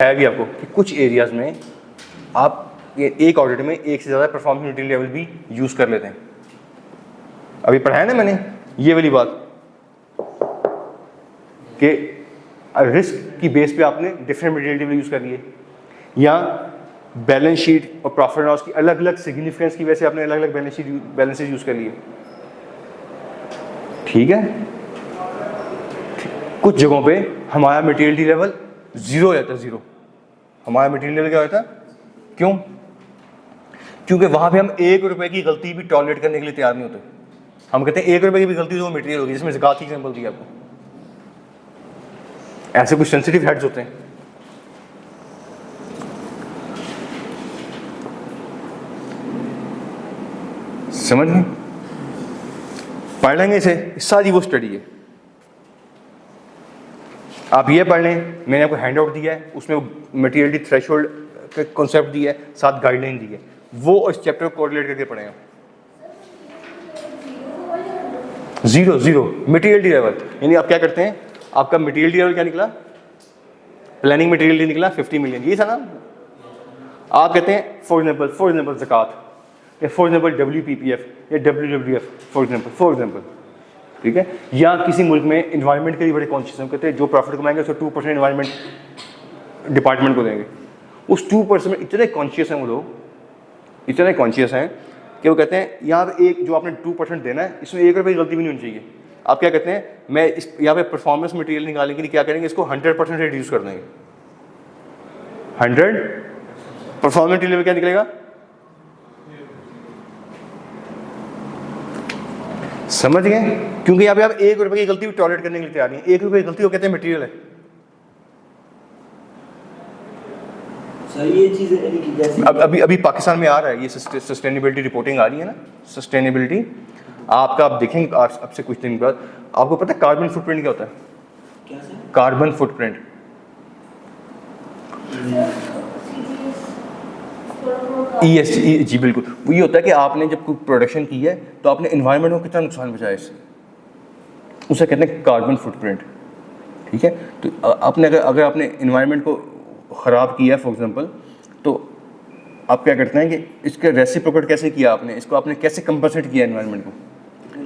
है भी आपको कि कुछ एरियाज़ में आप एक ऑडिट में एक से ज़्यादा परफॉर्मेंस मटेरियल लेवल भी यूज़ कर लेते हैं। अभी पढ़ाया ना मैंने ये वाली बात कि रिस्क की बेस पे आपने डिफरेंट मटेरियल लेवल यूज़ कर लिए, या बैलेंस शीट और प्रॉफिट लॉस की अलग अलग सिग्निफिकेंस की वजह से आपने अलग अलग बैलेंसेज यूज़ कर लिए। ठीक है, कुछ जगहों पे हमारा मटेरियल लेवल जीरो हो जाता है, जीरो। हमारा मटेरियल लेवल क्या होता है? क्यों? क्योंकि वहां पे हम 1 रुपए की गलती भी टॉलरेट करने के लिए तैयार नहीं होते। हम कहते हैं 1 रुपए की भी गलती तो मटेरियल होगी, जिसमें ज़कात की एग्जांपल दी आपको। ऐसे कुछ सेंसिटिव हेड्स होते हैं। समझ गए? पढ़ लेंगे इसे, सारी वो स्टडी है। आप ये पढ़ लें, मैंने आपको हैंड आउट दिया है, उसमें मटेरियलिटी थ्रेशोल्ड का कॉन्सेप्ट दिया है, साथ गाइडलाइन दी है, वो इस चैप्टर को कोरिलेट करके पढ़ेंगे। जीरो मटेरियलिटी लेवल, यानी आप क्या करते हैं, आपका मटेरियलिटी लेवल क्या निकला? प्लानिंग मटेरियलिटी निकला 50 मिलियन, ये था ना। आप कहते हैं फॉर एग्जाम्पल ज़कात, या फॉर एग्जाम्पल WPPF या WWF, फॉर एग्जाम्पल, ठीक है। या किसी मुल्क में इन्वायरमेंट के लिए बड़े कॉन्शियस हैं, कहते हैं जो प्रॉफिट कमाएंगे उसको 2% इन्वायरमेंट डिपार्टमेंट को देंगे। उस 2% में इतने कॉन्शियस हैं वो लोग, इतने कॉन्शियस हैं कि वो कहते हैं यहाँ पे एक जो आपने 2% देना है, इसमें 1 रुपये की गलती भी नहीं होनी चाहिए। आप क्या कहते हैं, मैं इस यहाँ पे परफॉर्मेंस मटेरियल निकालने के लिए क्या करेंगे, इसको 100% रिड्यूस कर देंगे। 100 परफॉर्मेंस मटेरियल क्या निकलेगा? समझ गए? क्योंकि यहाँ पे आप 1 रुपए की गलती भी टॉलरेट करने के लिए तैयार नहीं है। 1 रुपए की गलती वो कहते हैं मटेरियल है। ये चीज़ अभी पाकिस्तान में आ रहा है ये सस्टेनेबिलिटी रिपोर्टिंग आ रही है ना, सस्टेनेबिलिटी आपका, आप देखेंगे अब से कुछ दिन बाद आपको पता है कार्बन फुटप्रिंट क्या होता है? क्या सर? कार्बन फुटप्रिंट ESG, जी बिल्कुल, वो ये होता है कि आपने जब कोई प्रोडक्शन की है तो आपने एनवायरनमेंट को कितना नुकसान पहुंचाया इससे, उसे कहते हैं कार्बन फुटप्रिंट। ठीक है, तो आपने अगर आपने एनवायरनमेंट को ख़राब किया है फॉर एग्जांपल, तो आप क्या करते हैं कि इसका रेसिप्रोकेट कैसे किया आपने, इसको आपने कैसे कंपनसेट किया एनवायरनमेंट को।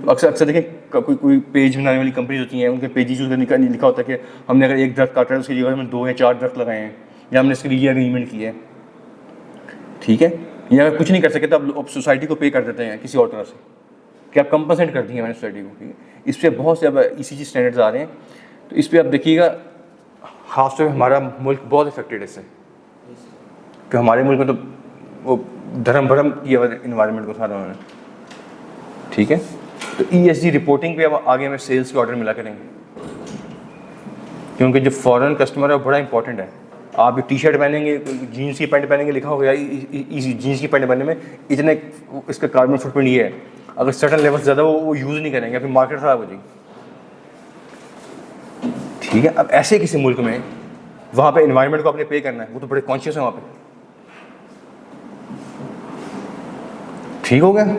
तो अक्सर देखें कोई पेज बनाने वाली कंपनीज होती हैं, उनके पेजेस उसका लिखा होता है कि हमने अगर 1 दरख्त काटा है उसकी जगह में 2 या 4 दरख्त लगाए हैं, या हमने इसके लिए अग्रीमेंट किया है। ठीक है, या अगर कुछ नहीं कर सके तो आप सोसाइटी को पे कर देते हैं किसी और तरह से कि आप कंपनसेट कर दिए मैंने सोसाइटी को। ठीक है, इस पर बहुत से अब ECG स्टैंडर्ड्स आ रहे हैं, तो इस पर आप देखिएगा खासतौर पर हमारा मुल्क बहुत इफेक्टेड है इससे, कि हमारे मुल्क में तो वो धर्म भरम किया हुआ इन्वायरमेंट को सारा उन्होंने। ठीक है, तो ESG रिपोर्टिंग पे अब आगे हमें सेल्स के ऑर्डर मिला करेंगे, क्योंकि जो फॉरेन कस्टमर है वो बड़ा इंपॉर्टेंट है। आप टी शर्ट पहनेंगे, जीन्स की पैंट पहनेंगे, लिखा होगा जीन्स की पैंट पहनने में इतने इसका कार्बन फुटप्रिंट ये है, अगर सर्टन लेवल से ज़्यादा वो यूज़ नहीं करेंगे, फिर मार्केट ख़राब हो जाएगी। ठीक है, अब ऐसे किसी मुल्क में वहाँ पे एनवायरनमेंट को आपने पे करना है, वो तो बड़े कॉन्शियस हैं वहाँ पे। ठीक हो गया?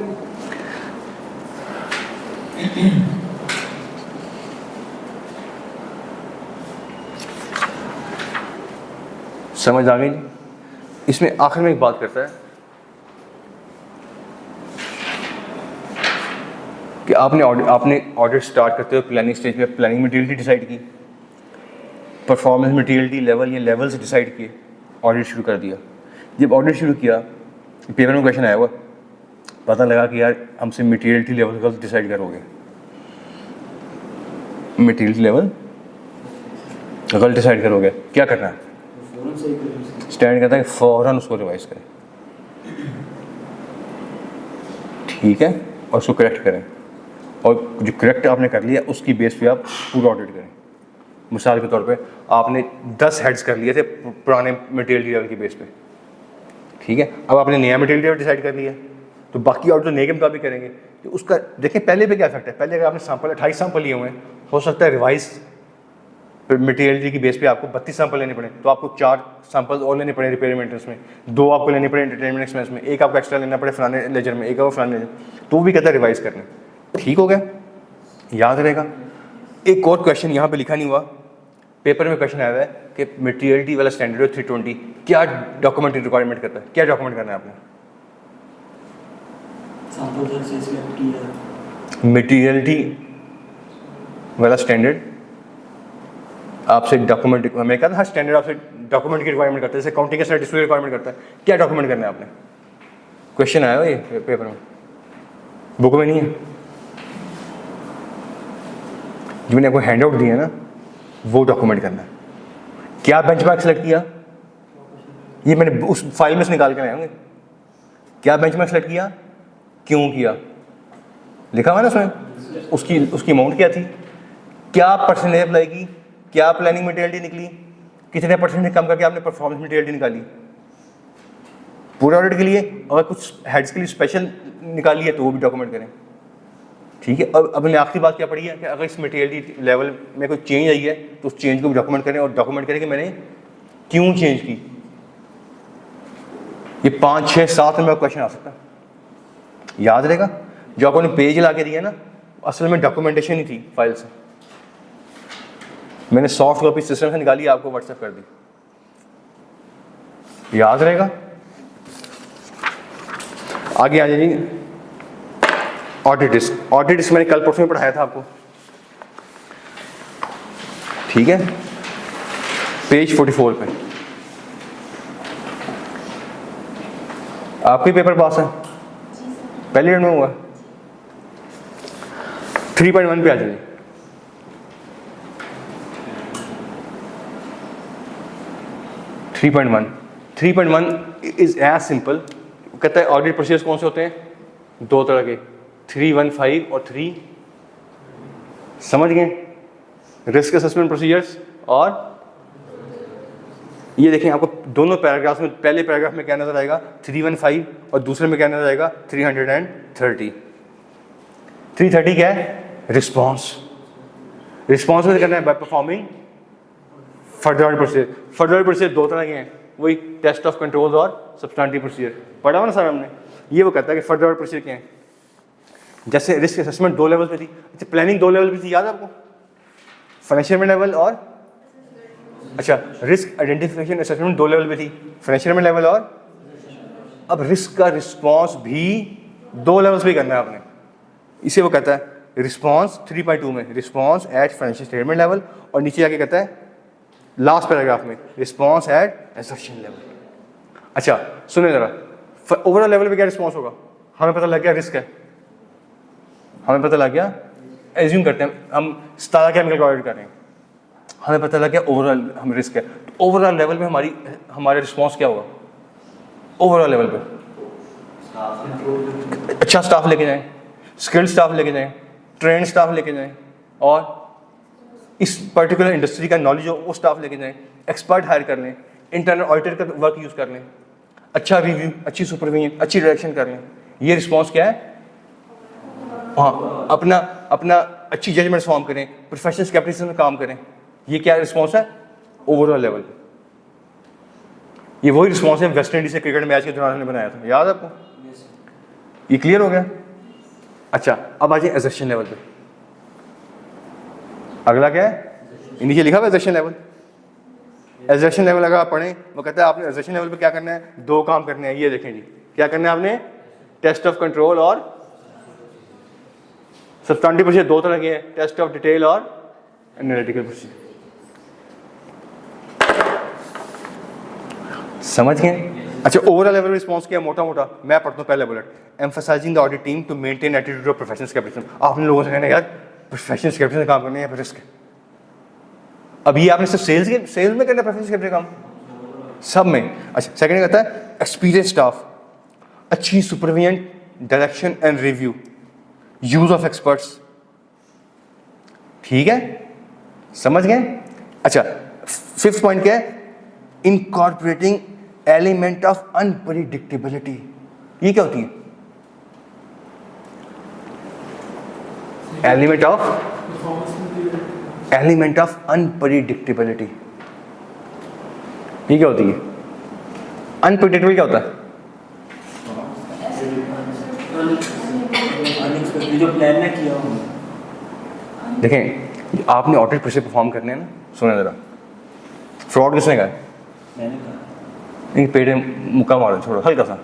समझ आ गई? इसमें आखिर में एक बात करता है कि आपने ऑडिट स्टार्ट करते हुए प्लानिंग स्टेज पे प्लानिंग मटेरियलिटी डिसाइड की, परफॉर्मेंस मटेरियलिटी लेवल या लेवल्स डिसाइड किए, ऑडिट शुरू कर दिया। जब ऑडिट शुरू किया, पेपर में क्वेश्चन आया हुआ, पता लगा कि यार हमसे मटेरियलिटी लेवल गलत डिसाइड करोगे, मटेरियलिटी लेवल गलत डिसाइड करोगे, क्या करना है? स्टैंड कहता है फ़ौरन उसको रिवाइज करें, ठीक है, और उसको करेक्ट करें, और जो करेक्ट आपने कर लिया उसकी बेस पे आप पूरा ऑडिट करें। मिसाल के तौर पे आपने 10 हेड्स कर लिए थे पुराने मटेरियल लेवल की बेस पे, ठीक है, अब आपने नया मटेरियल लेवल डिसाइड कर लिया, तो बाकी ऑडिट तो नए के मुताबिक करेंगे। तो उसका देखें पहले पे क्या इफेक्ट है। पहले अगर आपने 28 सैंपल लिए हुए हैं, हो सकता है रिवाइज मटेरियल की बेस पे आपको 32 सैंपल लेने पड़े, तो आपको 4 सैंपल और लेने पड़े रिपेयर मेंटेनेंस में, 2 आपको लेने पड़े एंटरटेनमेंट एक्सपेंस में, 1 आपको एक्स्ट्रा लेना पड़े फलाने लेजर में, 1 आपको फलाने लेजर, तो भी कहता है रिवाइज करने। ठीक हो गया, याद रहेगा। एक और क्वेश्चन यहाँ पे लिखा नहीं हुआ पेपर में क्वेश्चन आया हुआ है कि मटेरियलिटी वाला स्टैंडर्ड 320 क्या डॉक्यूमेंट रिक्वायरमेंट करता है, क्या डॉक्यूमेंट करना है आपने? सैंपल से सिलेक्ट किया। मटेरियलिटी वाला स्टैंडर्ड आपसे डॉक्यूमेंट, मैं कहता हर स्टैंडर्ड आपसे डॉक्यूमेंट की रिक्वायरमेंट करता है, जैसे काउंटिंग का स्टैटिस्टिक्स की रिक्वायरमेंट करता है, क्या डॉक्यूमेंट करना है आपने? क्वेश्चन आया हुआ ये पेपर में, बुक में नहीं है, जो मैंने आपको हैंड आउट दिया ना वो डॉक्यूमेंट करना है। क्या बेंचमार्क सेलेक्ट किया, ये मैंने उस फाइल में से निकाल कर आए होंगे। क्या बेंचमार्क सेलेक्ट किया, क्यों किया, लिखा हुआ ना उसमें, उसकी अमाउंट क्या थी, क्या परसेंटेज अप्लाई की, क्या प्लानिंग मटेरियलिटी निकली, कितने परसेंट कम करके आपने परफॉर्मेंस मटेरियलिटी निकाली पूरे ऑडिट के लिए। अगर कुछ हेड्स के लिए स्पेशल निकाली है तो वो भी डॉक्यूमेंट करें, ठीक है। अब हमने आखिरी बात क्या पढ़ी है कि अगर इस मटेरियलिटी लेवल में कोई चेंज आई है तो उस चेंज को भी डॉक्यूमेंट करें, और डॉक्यूमेंट करें कि मैंने क्यों चेंज की। ये 5, 6, 7 नंबर क्वेश्चन आ सकता है, याद रहेगा। जो आपने पेज ला के दिया ना असल में डॉक्यूमेंटेशन ही थी फाइल से, मैंने सॉफ्ट कॉपी सिस्टम से निकाली आपको व्हाट्सएप कर दी, याद रहेगा। आगे आ जाइए, ऑडिट रिस्क। ऑडिट रिस्क मैंने कल परसों में पढ़ाया था आपको, ठीक है, पेज 44 पे। आपके पेपर पास है, पहले रन में हुआ। 3.1 पे आ जाइए। 3.1 इज एज सिंपल, कहता है ऑडिट प्रोसीजर्स कौन से होते हैं, 2 तरह के, 315 और 3, समझ गए, रिस्क असेसमेंट प्रोसीजर्स। और ये देखें आपको दोनों पैराग्राफ्स में, पहले पैराग्राफ में क्या नजर आएगा 315 और दूसरे में क्या नजर आएगा 330। 330 क्या है, रिस्पॉन्स। रिस्पॉन्स में करना है by performing further audit procedure. Further audit procedure 2 तरह के हैं, वही टेस्ट ऑफ कंट्रोल और सब्सटेंटिव प्रोसीजर, पढ़ा हुआ ना सर हमने। ये वो कहता है कि फर्दर ऑडिट प्रोसीजर क्या है, जैसे रिस्क असेसमेंट 2 लेवल पे थी, अच्छा प्लानिंग 2 लेवल पे थी, याद है आपको, फाइनेंशियल लेवल और, अच्छा रिस्क आइडेंटिफिकेशन असेसमेंट 2 लेवल पे थी, फाइनेंशियल लेवल और, अब रिस्क का रिस्पॉन्स भी 2 लेवल्स पे करना है आपने। इसे वो कहता है रिस्पॉन्स 3.2 में, response at financial statement level, और नीचे आके कहता है लास्ट पैराग्राफ में रिस्पॉन्स एट एसेशन लेवल। अच्छा सुने जरा, ओवरऑल लेवल पे क्या रिस्पॉन्स होगा, हमें पता लग गया रिस्क है, हमें पता लग गया, एज्यूम करते हैं हम 17 केमिकल का ऑडिट कर रहे हैं, हमें पता लग गया ओवरऑल हम रिस्क है, तो ओवरऑल लेवल में हमारा रिस्पॉन्स क्या होगा ओवरऑल लेवल पे? अच्छा स्टाफ लेके जाएं, स्किल्ड स्टाफ लेके जाएं, ट्रेंड स्टाफ लेके जाएं, और इस पर्टिकुलर इंडस्ट्री का नॉलेज हो वो स्टाफ लेके जाएं, एक्सपर्ट हायर कर लें, इंटरनल ऑडिटर का वर्क यूज़ कर लें, अच्छा रिव्यू, अच्छी सुपरविजन, अच्छी डायरेक्शन कर लें। ये रिस्पॉन्स क्या है, हाँ अपना अच्छी जजमेंट फॉर्म करें, प्रोफेशनल कैपिटलिज्म में काम करें। ये क्या रिस्पॉन्स है ओवरऑल लेवल पे। ये वही रिस्पॉन्स है वेस्ट इंडीज से क्रिकेट मैच के दौरान हमने बनाया था, याद आपको, ये क्लियर हो गया। अच्छा अब आ जाए एसेशन लेवल पे, अगला क्या है, नीचे लिखा हुआ एसेशन लेवल। एसेशन लेवल अगर आप पढ़ें वो कहता है आपने एसेशन लेवल पे क्या करना है, 2 काम करने हैं, ये देखें जी क्या करना है आपने, टेस्ट ऑफ कंट्रोल और सब्सटेंटिव प्रोसीजर 2 तरह के हैं, टेस्ट ऑफ डिटेल और एनालिटिकल प्रोसीजर, समझ गए। अच्छा ओवरऑल लेवल रिस्पॉन्स क्या है, मोटा मोटा मैं पढ़ता हूँ पहले bullet, emphasising the audit team to maintain attitude of professional scepticism. आपने लोगों से कहना यार प्रोफेशनल स्केप्टिसिज्म काम करने हैं, रिस्क। अब ये आपने सिर्फ सेल्स में करना है प्रोफेशनल स्केप्टिसिज्म काम सब में। अच्छा सेकंड कहता है एक्सपीरियंस स्टाफ, अच्छी supervision, direction and review, use of experts, ठीक है, समझ गए। अच्छा 5th पॉइंट क्या है, इनकॉर्पोरेटिंग एलिमेंट ऑफ अनप्रेडिक्टेबिलिटी। ये क्या होती है, एलिमेंट ऑफ अनप्रेडिक्टेबिलिटी, ये क्या होती है, अनप्रेडिक्टेबल क्या होता है, जो प्लान ना किया हो। देखें आपने ऑडिट प्रोसीजर परफॉर्म करने हैं ना, सुने जरा, फ्रॉड किसने कहा? मैंने कहा नहीं, पेट में मुक्का मारो, छोड़ो हल्का सा।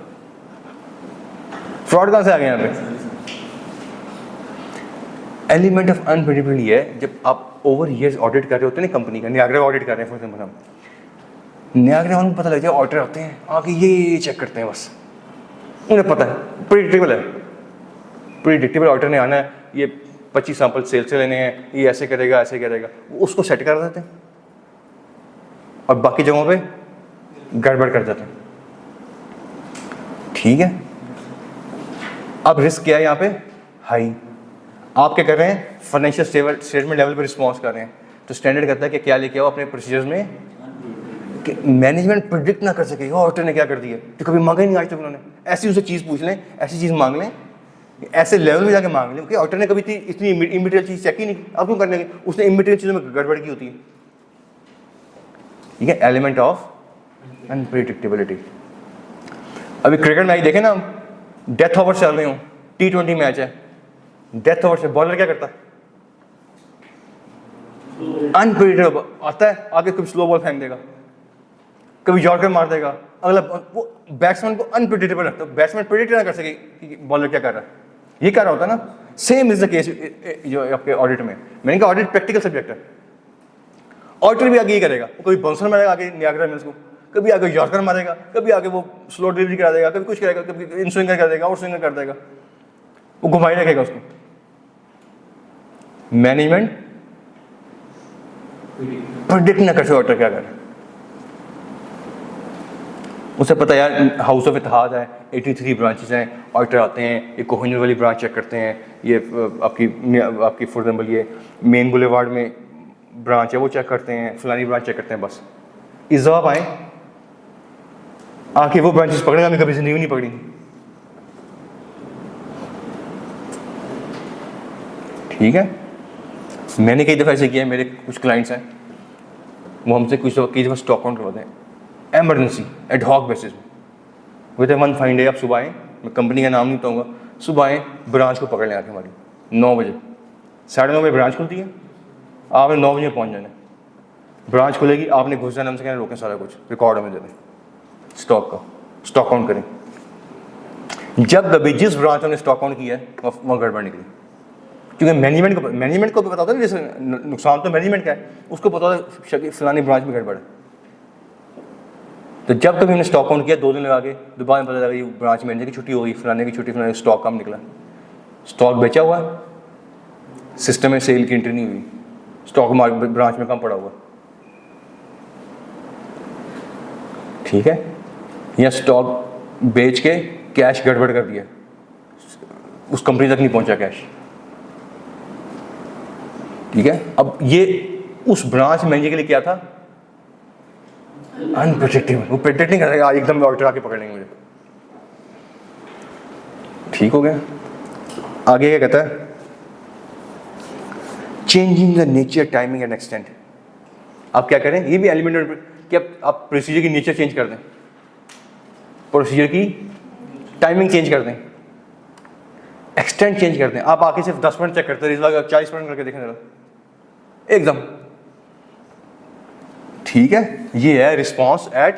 फ्रॉड कहाँ से आ गया यहाँ पे? एलिमेंट ऑफ अनप्रेडिक्टेबिलिटी है जब आप ओवर ईयर्स ऑडिट कर रहे होते हैं ना कंपनी का, नियाग्रा ऑडिट कर रहे हैं फॉर एग्जाम्पल, हम नियाग्रा उनको पता लग जाए, ऑडिटर आते हैं आके ये चेक करते हैं, बस उन्हें पता है, प्रिडिक्टेबल है, प्रिडिक्टेबल। ऑडिटर ने आना है, ये 25 सैंपल सेल से लेने हैं, ये ऐसे करेगा ऐसे करेगा, वो उसको सेट कर देते हैं और बाकी जगहों पे गड़बड़ कर देते हैं। ठीक है, अब रिस्क क्या है यहाँ पे? हाई। आप क्या कर रहे हैं? फाइनेंशियल स्टेटमेंट लेवल पे रिस्पॉन्स कर रहे हैं, तो स्टैंडर्ड करता है कि क्या लेके आओ अपने प्रोसीजर्स में कि मैनेजमेंट प्रिडिक्ट ना कर सके ऑडिटर ने क्या कर दिया, तो कभी मांगा ही नहीं आज तक उन्होंने। ऐसी उनसे चीज़ पूछ लें, ऐसी चीज़ मांग लें, ऐसे लेवल में जाके मांग लें कि ऑडिटर ने कभी इतनी इमीडिएट चीज़ चेक ही नहीं, अब क्यों करने लगे? उसने इमीडिएट चीज़ों में गड़बड़ की होती है। ठीक है, एलिमेंट ऑफ अनप्रेडिक्टेबिलिटी। अभी क्रिकेट मैच देखें ना, डेथ ओवर चल रहे हो, T20 मैच है, डेथ ओवर से बॉलर क्या करता है? अनप्रेडिक्टेबल आता है, आगे कभी स्लो बॉल फेंक देगा, कभी यॉर्कर मार देगा, अगला वो बैट्समैन को अनप्रेडिक्टेबल रखता है, बैट्समैन प्रेडिक्ट ना कर सके कि बॉलर क्या कर रहा है, ये कर रहा होता है ना। सेम इज द केस जो आपके ऑडिट में। मैंने कहा ऑडिट प्रैक्टिकल सब्जेक्ट है, ऑडिटर भी आगे ये करेगा, वो कभी बाउंसर मारेगा आगे नियाग्रा मिल्स को, कभी आगे यॉर्कर मारेगा, कभी आगे वो स्लो डिलीवरी करा देगा, कभी कुछ करेगा, कभी इन स्विंगर कर देगा, आउट स्विंगर कर देगा, वो घुमाई रखेगा उसको। मैनेजमेंट प्रेडिक्ट ना कर सके ऑडिटर क्या कर रहा है, उसे पता यार हाउस ऑफ इत्तेहाद है, 83 ब्रांचेस हैं, ऑडिटर आते हैं, ये कोहिनूर वाली ब्रांच चेक करते हैं, ये आपकी फॉर एग्जाम्पल ये मेन बुलेवार्ड में ब्रांच है वो चेक करते हैं, फलानी ब्रांच चेक करते हैं, बस इस जवाब आए आके वो ब्रांचेस पकड़ेगा, हमें कभी जिंदगी नहीं पकड़ी। ठीक है, मैंने कई दफ़ा ऐसे किया है, मेरे कुछ क्लाइंट्स हैं वो हमसे कई दफ़ा स्टॉक आउट करवाते हैं एमरजेंसी एड हॉक बेसिस में। विद वन फाइन डे आप सुबह आएँ, मैं कंपनी का नाम नहीं बताऊँगा, सुबह आएँ ब्रांच को पकड़ लें आके हमारी 9 बजे, 9:30 बजे ब्रांच खुलती है, आपने 9 बजे पहुँच जाना है, ब्रांच खुलेगी, आपने घुस जाना, हमसे कहना रोकें सारा कुछ, रिकॉर्ड में दे दें स्टॉक का, स्टॉक काउंट करें। जब कभी जिस ब्रांच ने स्टॉक काउंट किया है वहाँ गड़बड़ निकली, क्योंकि मैनेजमेंट को भी पता होता है जैसे नुकसान तो मैनेजमेंट का है, उसको पता होता है फलानी ब्रांच में गड़बड़ है। तो जब कभी हमने स्टॉक काउंट किया 2 दिन लगा के, दोबारा पता लगा ये ब्रांच मैनेजर की छुट्टी हो गई, फलाने की छुट्टी, फलाने स्टॉक कम निकला, स्टॉक बेचा हुआ है, सिस्टम में सेल की एंट्री नहीं हुई, स्टॉक मार्केट ब्रांच में कम पड़ा हुआ। ठीक है, या स्टॉक बेच के कैश गड़बड़ कर दिया, उस कंपनी तक नहीं पहुंचा कैश। ठीक है, अब ये उस ब्रांच मैनेजर के लिए क्या था? अनप्रेडिक्टेबल, वो प्रेडिक्ट नहीं करेगा एकदम ऑडिटर आके पकड़ लेंगे मुझे। ठीक हो गया, आगे क्या कहता है? Changing the nature, timing and extent. आप क्या करें, ये भी एलिमेंट कि आप प्रोसीजर की नेचर चेंज कर दें, प्रोसीजर की टाइमिंग चेंज कर दें, एक्सटेंट चेंज कर दें। आप आके सिर्फ 10 मिनट चेक करते हैं, इस बार 40 मिनट करके देखें जरा एकदम। ठीक है, ये है response at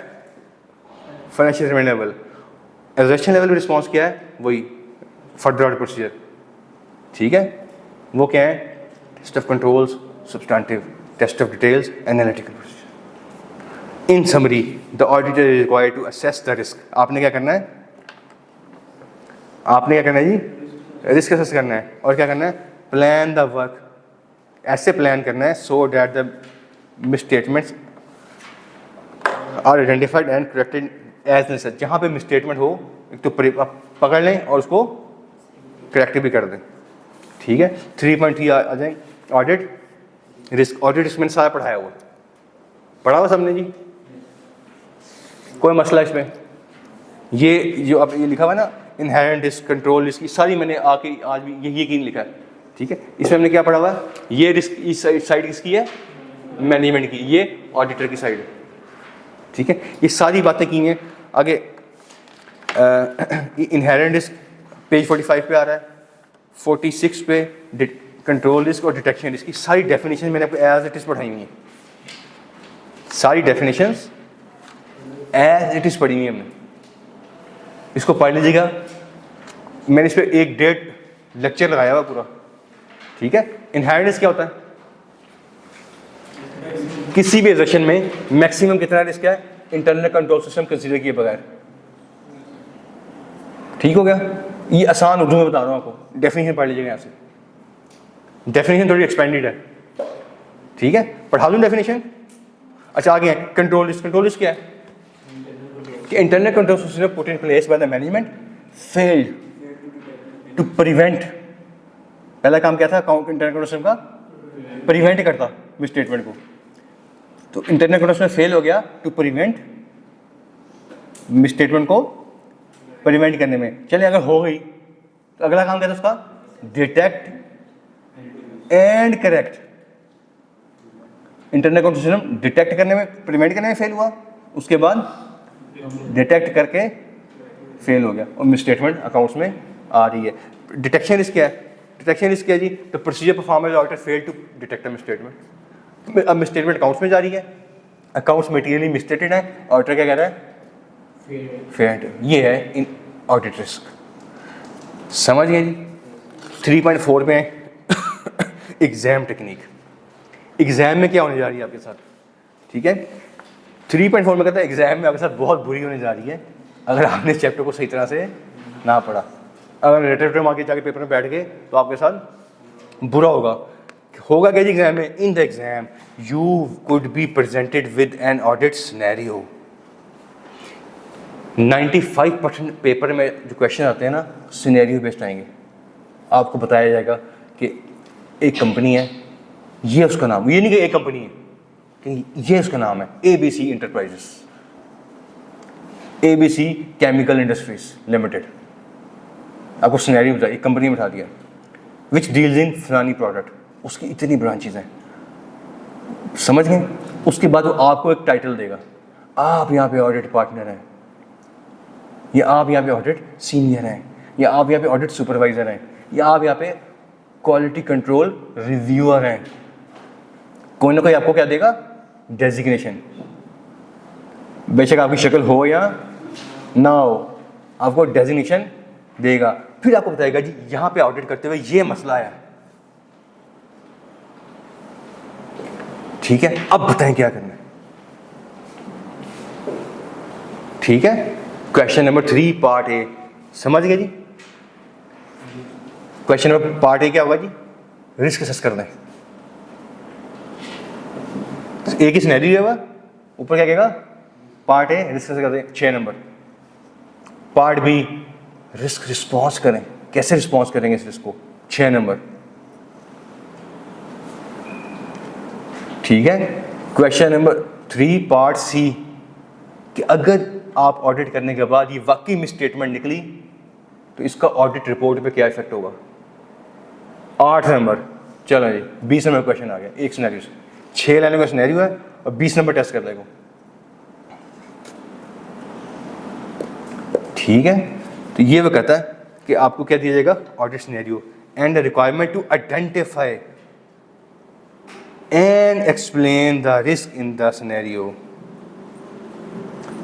financial level. Execution level response क्या है? वही फर्दर ऑडिट प्रोसीजर। ठीक है, वो क्या है? Test of controls, substantive, test of details, analytical procedure. In summary the auditor is required to assess the risk. आपने क्या करना है? आपने क्या करना है जी? रिस्क असेस करना है। और क्या करना है? Plan the work. ऐसे प्लान करना है so that the misstatements are identified and corrected as necessary. जहाँ पे मिसस्टेटमेंट हो एक तो पकड़ लें और उसको करेक्ट भी कर दें। ठीक है, 3.3 आ जाए। ऑडिट रिस्क, ऑडिट रिस्क मैंने सारा पढ़ाया हुआ सबने जी, कोई मसला इसमें? ये जो अब ये लिखा हुआ है ना, इनहेरेंट रिस्क, कंट्रोल रिस्क, सारी मैंने आके आज भी यही यकीन लिखा है। ठीक है, इसमें हमने क्या पढ़ा हुआ है? ये रिस्क इस साइड किसकी है? मैनेजमेंट की, ये ऑडिटर की साइड है। ठीक है, ये सारी बातें की हैं। आगे इनहेरेंट रिस्क पेज 45 पे आ रहा है, 46 पे कंट्रोल रिस्क और डिटेक्शन रिस्क की सारी डेफिनेशन मैंने आपको एज इट इज पढ़ाई हुई है। सारी डेफिनेशंस एज इट इज़ पढ़ी हुई हमने, इसको पढ़ लीजिएगा। मैंने इस पर 1.5 लेक्चर लगाया हुआ पूरा, ठीक है। इनहेरिटेंस क्या होता है, किसी भी एग्जेक्शन में मैक्सिमम कितना रिस्क है, इंटरनल कंट्रोल सिस्टम कंसीडर किए बगैर। ठीक हो गया, ये आसान उर्दू में बता रहा हूँ आपको, डेफिनेशन पढ़ लीजिएगा यहाँ से, डेफिनेशन थोड़ी एक्सपेंडेड है, ठीक है। पढ़ा दूँ डेफिनेशन। अच्छा आगे है कंट्रोल लिस्ट। कंट्रोल लिस्ट क्या है कि internal control system put in place by the management failed to prevent. पहला काम क्या था इंटरनल कंट्रोल सिस्टम का, प्रिवेंट करता मिसस्टेटमेंट को। तो इंटरनल कंट्रोल सिस्टम फेल हो गया टू प्रिवेंट मिसस्टेटमेंट को प्रिवेंट करने में। चलिए अगर हो गई तो अगला काम क्या था उसका, detect and correct. Internal control system detect करने में, प्रिवेंट करने में फेल हुआ, उसके बाद डिटेक्ट करके फेल हो गया और मिसस्टेटमेंट अकाउंट्स में आ रही है। डिटेक्शन रिस्क क्या है, डिटेक्शन रिस्क क्या है जी, the procedure performance auditor fail to detect a misstatement. अब मिसस्टेटमेंट अकाउंट्स में जा रही है, अकाउंट्स मटेरियली मिसस्टेटेड है, ऑडिटर क्या कह रहा है, फेल्ड। ये है इन ऑडिट रिस्क। समझ गए जी। 3.4 में एग्जाम टेक्निक, एग्जाम में क्या होने जा रही है आपके साथ, ठीक है। 3.4 में कहता है एग्जाम में आपके साथ बहुत बुरी होने जा रही है अगर आपने चैप्टर को सही तरह से ना पढ़ा। अगर रिलेटिव आगे जाके पेपर में बैठ गए तो आपके साथ बुरा होगा। होगा क्या जी एग्जाम में, in the exam you could be presented with an audit scenario. 95% paper में जो क्वेश्चन आते हैं ना सिनेरियो बेस्ड आएंगे। आपको बताया जाएगा कि एक कंपनी है, ये उसका नाम, ये नहीं कि एक कंपनी है कि ये उसका नाम है ABC enterprises, ABC chemical industries limited. आपको सिनेरियो बताया, एक कंपनी में उठा दिया विच डील्स इन फलानी प्रोडक्ट, उसकी इतनी ब्रांचेज हैं, समझ गए। उसके बाद वो आपको एक टाइटल देगा, आप यहाँ पे ऑडिट पार्टनर हैं, या आप यहाँ पे ऑडिट सीनियर हैं, या आप यहाँ पे ऑडिट सुपरवाइजर हैं, या आप यहाँ पे क्वालिटी कंट्रोल रिव्यूअर हैं। कोई ना कोई आपको क्या देगा, डेजिग्नेशन। बेशक आपकी शक्ल हो या ना हो, आपको डेजिग्नेशन देगा। फिर आपको बताएगा जी यहाँ पे ऑडिट करते हुए ये मसला है, ठीक है। अब बताएं क्या करना है, ठीक है। क्वेश्चन नंबर 3 पार्ट ए समझ गए जी। क्वेश्चन नंबर पार्ट ए क्या होगा जी, रिस्क असेस करना है। एक ही सिनेरियो है, ऊपर क्या कहेगा, पार्ट ए रिस्क असेस करते हैं 6 number. Part be risk response करें, कैसे रिस्पॉन्स करेंगे इस रिस्क को, 6 नंबर, ठीक है। क्वेश्चन नंबर 3 पार्ट सी कि अगर आप ऑडिट करने के बाद ये वाकई मिसस्टेटमेंट निकली तो इसका ऑडिट रिपोर्ट पे क्या इफेक्ट होगा, 8 नंबर। चलो जी 20 नंबर क्वेश्चन आ गया, एक सिनेरियो से 6 लाइन का सिनेरियो है और 20 नंबर टेस्ट कर देगा, ठीक है। तो ये वो कहता है कि आपको क्या दिया जाएगा, audit scenario and the requirement to identify and explain the risk in the scenario.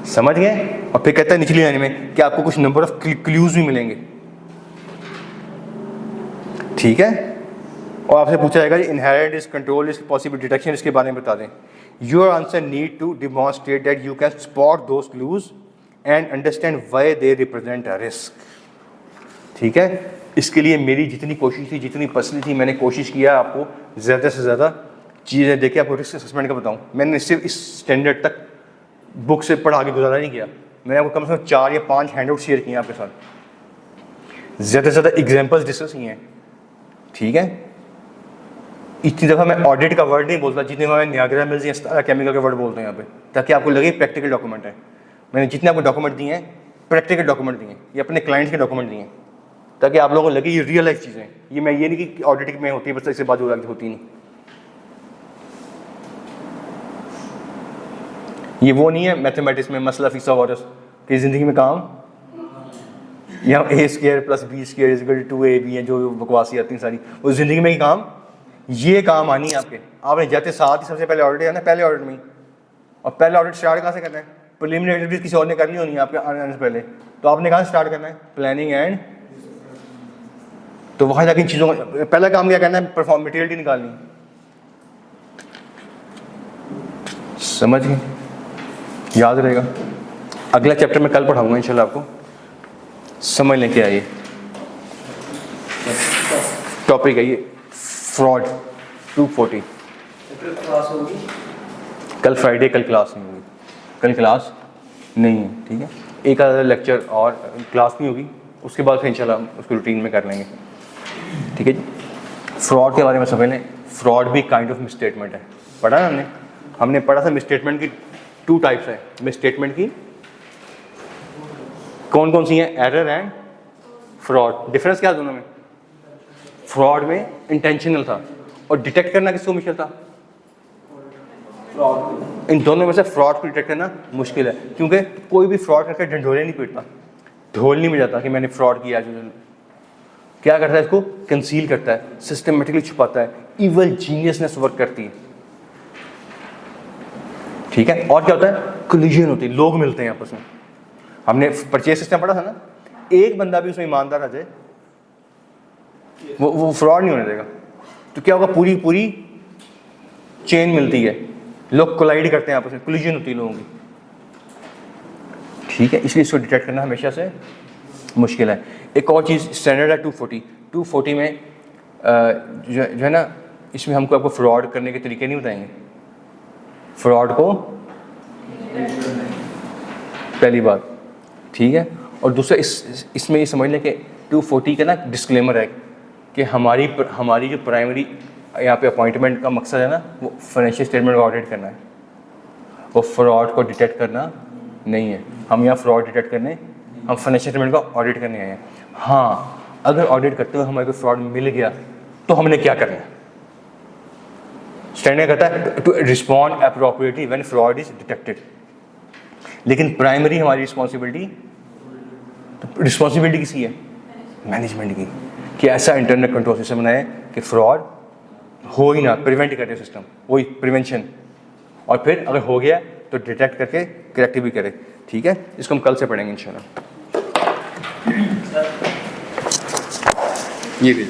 समझ गए। और फिर कहता है निचली लाइन में कि आपको कुछ नंबर ऑफ क्लूज भी मिलेंगे, ठीक है। और आपसे पूछा जाएगा inherent risk, control risk, possible detection इसके बारे में बता दें। Your answer need to demonstrate that you can spot those clues and understand why they represent a risk, ठीक है। इसके लिए मेरी जितनी कोशिश थी, जितनी पसली थी, मैंने कोशिश किया आपको ज़्यादा से ज़्यादा चीज़ें देके आपको रिस्क असेसमेंट का बताऊँ। मैंने सिर्फ इस स्टैंडर्ड तक बुक से पढ़ा के गुजारा नहीं किया, मैंने आपको कम से कम 4 या 5 हैंडआउट शेयर किए आपके साथ, ज़्यादा से ज़्यादा एग्जाम्पल्स डिस्कस किए हैं, ठीक है। इतनी दफ़ा मैं ऑडिट का वर्ड नहीं बोलता जितनी दफ़ा मैं नियाग्रा मिल्स या स्टारा केमिकल का वर्ड बोलता हूँ यहाँ पे, ताकि आपको लगे प्रैक्टिकल डॉक्यूमेंट है। मैंने जितने आपको डॉक्यूमेंट दिए हैं प्रैक्टिकल डॉक्यूमेंट दिए हैं, ये अपने क्लाइंट्स के डॉक्यूमेंट दिए हैं, ताकि आप लोगों को लगे ये रियल लाइफ चीज़ें हैं। ये मैं ये नहीं कि ऑडिट में होती है बस इससे बात होती नहीं, ये वो नहीं है मैथमेटिक्स में मसला फीसा वॉरस कि ज़िंदगी में काम या A² + B² = 2AB है, जो बकवासी आती हैं सारी, वो ज़िंदगी में ही काम, ये काम आनी है आपके। आपने जाते साथ ही सबसे पहले ऑडिट है ना, पहले ऑडिट में ही, और पहले ऑडिट स्टार्ट कहाँ से करना है? प्रीलिमिनरी एक्टिविटीज किसी और ने कर ली होनी है आपके आने से पहले, तो आपने कहाँ से स्टार्ट करना है? प्लानिंग एंड, तो वहाँ जाके इन चीज़ों का पहला काम क्या करना है? परफॉर्म मटेरियलिटी निकालनी। समझ गए? याद रहेगा। अगला चैप्टर में कल पढ़ाऊंगा इंशाल्लाह, आपको समझ लें क्या है ये टॉपिक है, ये फ्रॉड 240। क्लास होगी कल फ्राइडे, कल क्लास नहीं होगी, कल क्लास नहीं है, ठीक है। एक आधा लेक्चर और क्लास नहीं होगी, उसके बाद फिर इंशाल्लाह उसको रूटीन में कर लेंगे, ठीक है जी। फ्रॉड के बारे में समझ लें। फ्रॉड भी काइंड ऑफ मिसस्टेटमेंट है। पढ़ा ना हमने पढ़ा था मिसस्टेटमेंट की 2 टाइप्स है। मिसस्टेटमेंट की कौन कौन सी हैं? Error and fraud. डिफरेंस क्या है दोनों में? फ्रॉड में इंटेंशनल था और डिटेक्ट करना किसको मुश्किल था? फ्रॉड। इन दोनों में से फ्रॉड को डिटेक्ट करना मुश्किल है, क्योंकि कोई भी फ्रॉड करके ढंढोरे नहीं पीटता, ढोल नहीं बजाता कि मैंने फ्रॉड किया। क्या करता है? इसको कंसील करता है, सिस्टमेटिकली छुपाता है। इवल जीनियसनेस वर्क करती है, ठीक है। और क्या होता है? कोलिजन होती है, लोग मिलते हैं आपस में। हमने परचेज सिस्टम पढ़ा था ना, एक बंदा भी उसमें ईमानदार आ जाए वो फ्रॉड नहीं होने देगा। तो क्या होगा? पूरी पूरी चेन मिलती है, लोग कोलाइड करते हैं आपस में, कोलिजन होती है लोगों की, ठीक है। इसलिए इसको डिटेक्ट करना हमेशा से मुश्किल है। एक और चीज़ स्टैंडर्ड है 240 में जो है ना, इसमें हमको आपको फ्रॉड करने के तरीके नहीं बताएंगे। फ्रॉड को पहली बात, ठीक है। और दूसरा इसमें ये समझ लें कि 240 का ना डिस्क्लेमर है कि हमारी जो प्राइमरी यहाँ पे अपॉइंटमेंट का मकसद है ना, वो फाइनेंशियल स्टेटमेंट को ऑडिट करना है, वो फ्रॉड को डिटेक्ट करना नहीं है। हम यहाँ फ्रॉड डिटेक्ट करने, हम फाइनेंशियल स्टेटमेंट का ऑडिट करने आए हैं। हाँ, अगर ऑडिट करते हुए हमारे को फ्रॉड मिल गया तो हमने क्या करना है? स्टैंडर्ड कहता है to respond appropriately when fraud is detected. लेकिन प्राइमरी हमारी रिस्पॉन्सिबिलिटी किसी है? मैनेजमेंट की, कि ऐसा इंटरनल कंट्रोल सिस्टम बनाए कि फ्रॉड हो ही ना, प्रिवेंट करे सिस्टम, वही प्रिवेंशन। और फिर अगर हो गया तो डिटेक्ट करके करेक्ट भी करे, ठीक है। इसको हम कल से पढ़ेंगे इंशाल्लाह। ये भी